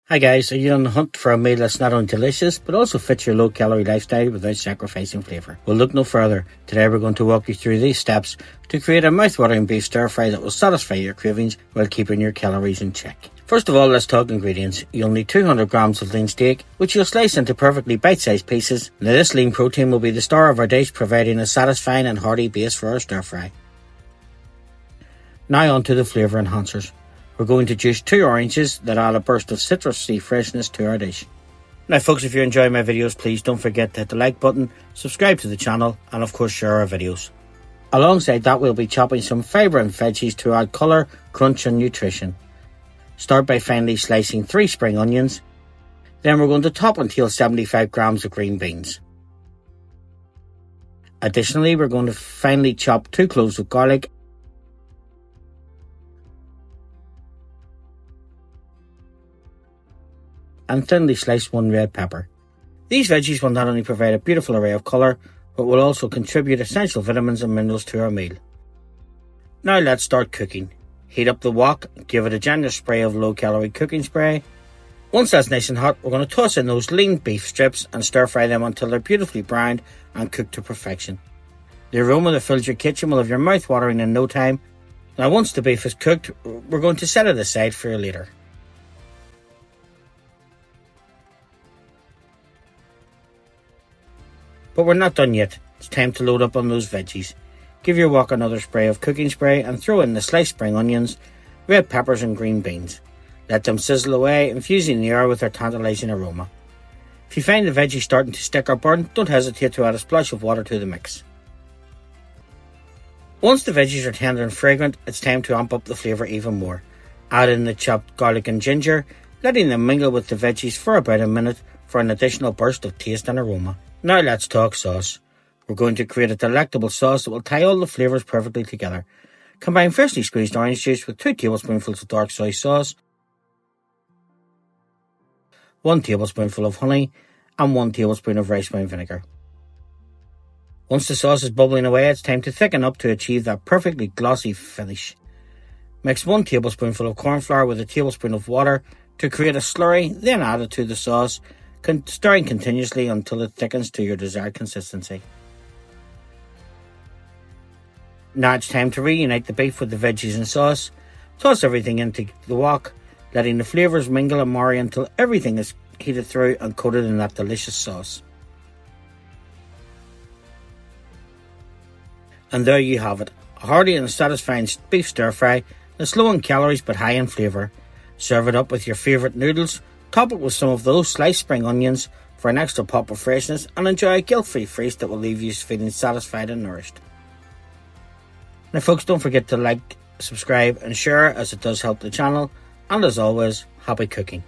Hi guys, are you on the hunt for a meal that's not only delicious but also fits your low calorie lifestyle without sacrificing flavour? Well, look no further. Today we're going to walk you through these steps to create a mouth-watering beef stir fry that will satisfy your cravings while keeping your calories in check. First of all, let's talk ingredients. You'll need 200 grams of lean steak, which you'll slice into perfectly bite-sized pieces. Now this lean protein will be the star of our dish, providing a satisfying and hearty base for our stir fry. Now on to the flavour enhancers. We're going to juice 2 oranges that add a burst of citrusy freshness to our dish. Now folks, if you enjoy my videos, please don't forget to hit the like button, subscribe to the channel, and of course share our videos. Alongside that, we'll be chopping some vibrant veggies to add colour, crunch and nutrition. Start by finely slicing 3 spring onions. Then we're going to top and tail 75 grams of green beans. Additionally, we're going to finely chop 2 cloves of garlic and thinly slice 1 red pepper. These veggies will not only provide a beautiful array of colour, but will also contribute essential vitamins and minerals to our meal. Now let's start cooking. Heat up the wok, give it a generous spray of low-calorie cooking spray. Once that's nice and hot, we're going to toss in those lean beef strips and stir fry them until they're beautifully browned and cooked to perfection. The aroma that fills your kitchen will have your mouth watering in no time. Now once the beef is cooked, we're going to set it aside for later. But we're not done yet. It's time to load up on those veggies. Give your wok another spray of cooking spray and throw in the sliced spring onions, red peppers and green beans. Let them sizzle away, infusing the air with their tantalising aroma. If you find the veggies starting to stick or burn, don't hesitate to add a splash of water to the mix. Once the veggies are tender and fragrant, it's time to amp up the flavour even more. Add in the chopped garlic and ginger, letting them mingle with the veggies for about a minute for an additional burst of taste and aroma. Now let's talk sauce. We're going to create a delectable sauce that will tie all the flavours perfectly together. Combine freshly squeezed orange juice with 2 tablespoonfuls of dark soy sauce, 1 tablespoonful of honey, and 1 tablespoon of rice wine vinegar. Once the sauce is bubbling away, it's time to thicken up to achieve that perfectly glossy finish. Mix 1 tablespoonful of corn flour with a tablespoon of water to create a slurry, then add it to the sauce, stirring continuously until it thickens to your desired consistency. Now it's time to reunite the beef with the veggies and sauce. Toss everything into the wok, letting the flavours mingle and marry until everything is heated through and coated in that delicious sauce. And there you have it, a hearty and satisfying beef stir fry that's low in calories but high in flavour. Serve it up with your favourite noodles, top it with some of those sliced spring onions for an extra pop of freshness, and enjoy a guilt-free feast that will leave you feeling satisfied and nourished. Now folks, don't forget to like, subscribe and share, as it does help the channel, and as always, happy cooking.